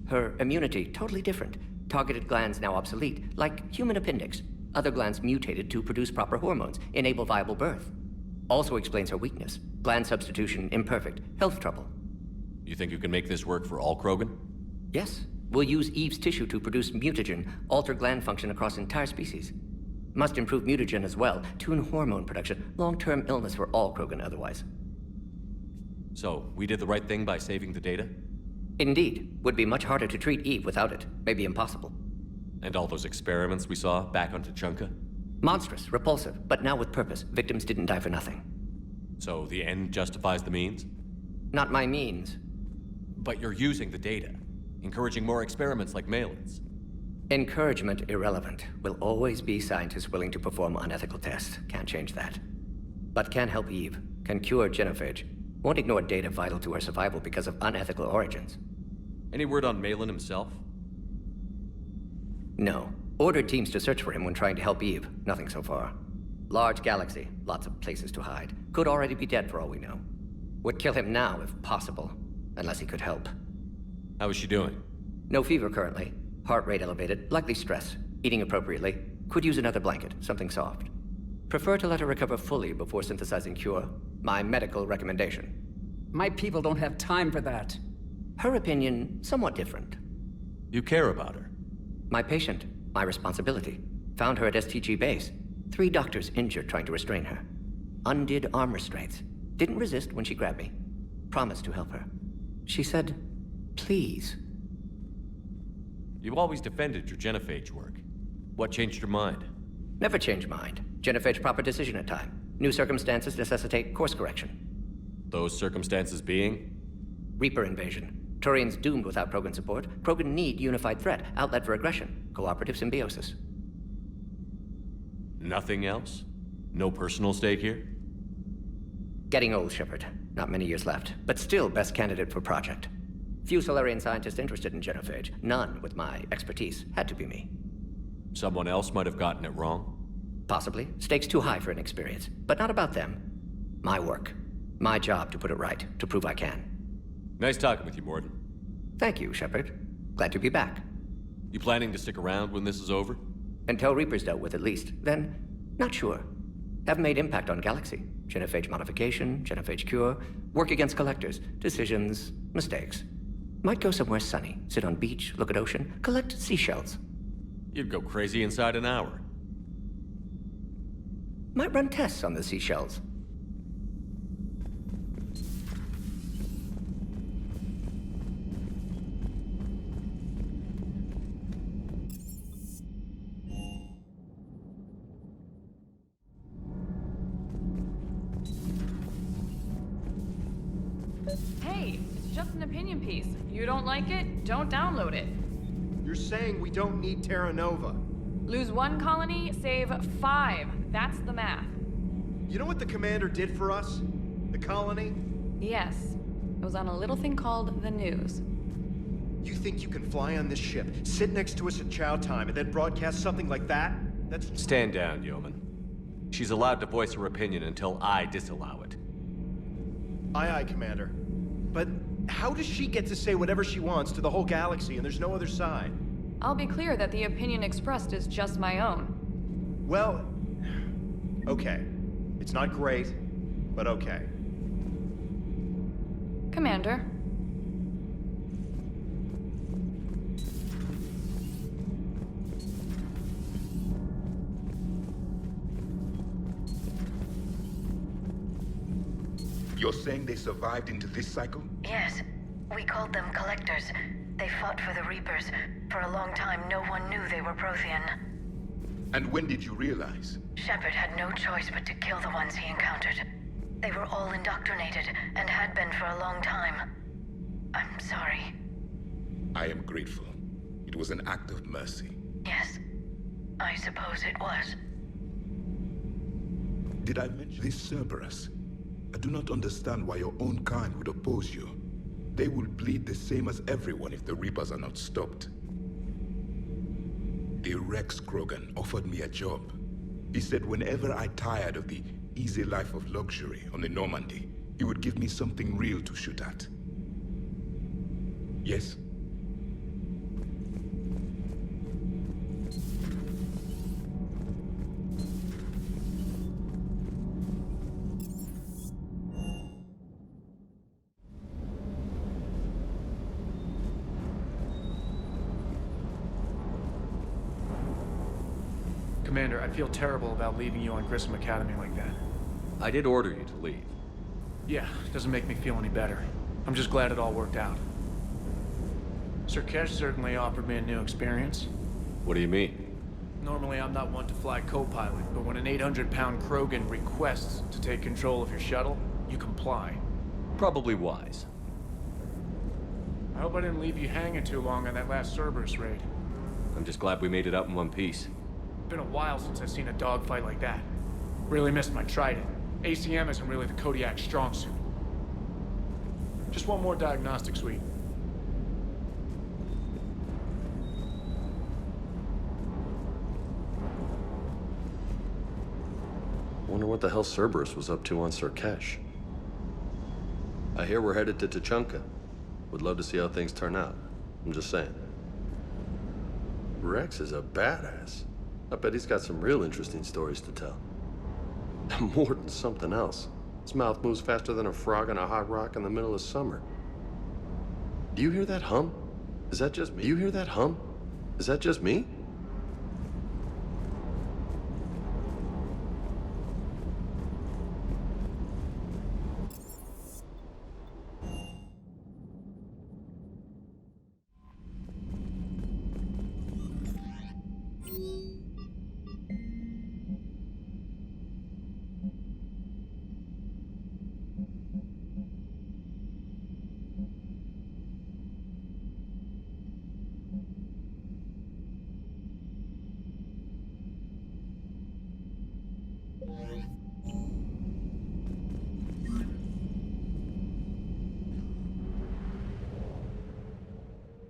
Her immunity, totally different. Targeted glands now obsolete, like human appendix. Other glands mutated to produce proper hormones, enable viable birth. Also explains her weakness. Gland substitution imperfect. Health trouble. You think you can make this work for all Krogan? Yes. We'll use Eve's tissue to produce mutagen, alter gland function across entire species. Must improve mutagen as well, tune hormone production, long-term illness for all Krogan otherwise. So, we did the right thing by saving the data? Indeed. Would be much harder to treat Eve without it. Maybe impossible. And all those experiments we saw back on Tuchanka? Monstrous, repulsive, but now with purpose. Victims didn't die for nothing. So the end justifies the means? Not my means. But you're using the data, encouraging more experiments like Malin's. Encouragement irrelevant. Will always be scientists willing to perform unethical tests. Can't change that. But can help Eve. Can cure genophage. Won't ignore data vital to her survival because of unethical origins. Any word on Malin himself? No. Ordered teams to search for him when trying to help Eve. Nothing so far. Large galaxy. Lots of places to hide. Could already be dead for all we know. Would kill him now if possible, unless he could help. How is she doing? No fever currently. Heart rate elevated, likely stress. Eating appropriately. Could use another blanket, something soft. Prefer to let her recover fully before synthesizing cure. My medical recommendation. My people don't have time for that. Her opinion, somewhat different. You care about her? My patient, my responsibility. Found her at STG base. 3 doctors injured trying to restrain her. Undid arm restraints. Didn't resist when she grabbed me. Promised to help her. She said, please. You've always defended your genophage work. What changed your mind? Never change mind. Genophage proper decision at time. New circumstances necessitate course correction. Those circumstances being? Reaper invasion. Turians doomed without Krogan support. Krogan need unified threat, outlet for aggression, cooperative symbiosis. Nothing else? No personal stake here? Getting old, Shepard. Not many years left, but still best candidate for project. Few Solarian scientists interested in genophage. None with my expertise. Had to be me. Someone else might have gotten it wrong? Possibly. Stakes too high for inexperience. But not about them. My work. My job to put it right, to prove I can. Nice talking with you, Mordin. Thank you, Shepard. Glad to be back. You planning to stick around when this is over? Until Reaper's dealt with, at least. Then, not sure. Have made impact on Galaxy. Genophage modification, genophage cure, work against collectors, decisions, mistakes. Might go somewhere sunny, sit on beach, look at ocean, collect seashells. You'd go crazy inside an hour. Might run tests on the seashells. Hey, it's just an opinion piece. If you don't like it, don't download it. You're saying we don't need Terra Nova. Lose 1 colony, save 5. That's the math. You know what the commander did for us? The colony? Yes. It was on a little thing called the news. You think you can fly on this ship, sit next to us at chow time, and then broadcast something like that? That's... Stand down, Yeoman. She's allowed to voice her opinion until I disallow it. Aye, aye, Commander. But how does she get to say whatever she wants to the whole galaxy and there's no other side? I'll be clear that the opinion expressed is just my own. Well, okay. It's not great, but okay. Commander. You're saying they survived into this cycle? Yes. We called them Collectors. They fought for the Reapers. For a long time, no one knew they were Prothean. And when did you realize? Shepard had no choice but to kill the ones he encountered. They were all indoctrinated, and had been for a long time. I'm sorry. I am grateful. It was an act of mercy. Yes. I suppose it was. Did I mention this Cerberus? I do not understand why your own kind would oppose you. They will bleed the same as everyone if the Reapers are not stopped. The Wrex Krogan offered me a job. He said whenever I tired of the easy life of luxury on the Normandy, he would give me something real to shoot at. Yes? Commander, I feel terrible about leaving you on Grissom Academy like that. I did order you to leave. Yeah, doesn't make me feel any better. I'm just glad it all worked out. Sur'Kesh certainly offered me a new experience. What do you mean? Normally I'm not one to fly co-pilot, but when an 800-pound Krogan requests to take control of your shuttle, you comply. Probably wise. I hope I didn't leave you hanging too long on that last Cerberus raid. I'm just glad we made it out in one piece. Been a while since I've seen a dogfight like that. Really missed my Trident. ACM isn't really the Kodiak's strong suit. Just one more diagnostic suite. Wonder what the hell Cerberus was up to on Sur'Kesh. I hear we're headed to Tuchanka. Would love to see how things turn out. I'm just saying. Wrex is a badass. I bet he's got some real interesting stories to tell. Mordin's something else. His mouth moves faster than a frog on a hot rock in the middle of summer. Do you hear that hum? Is that just me? You hear that hum? Is that just me?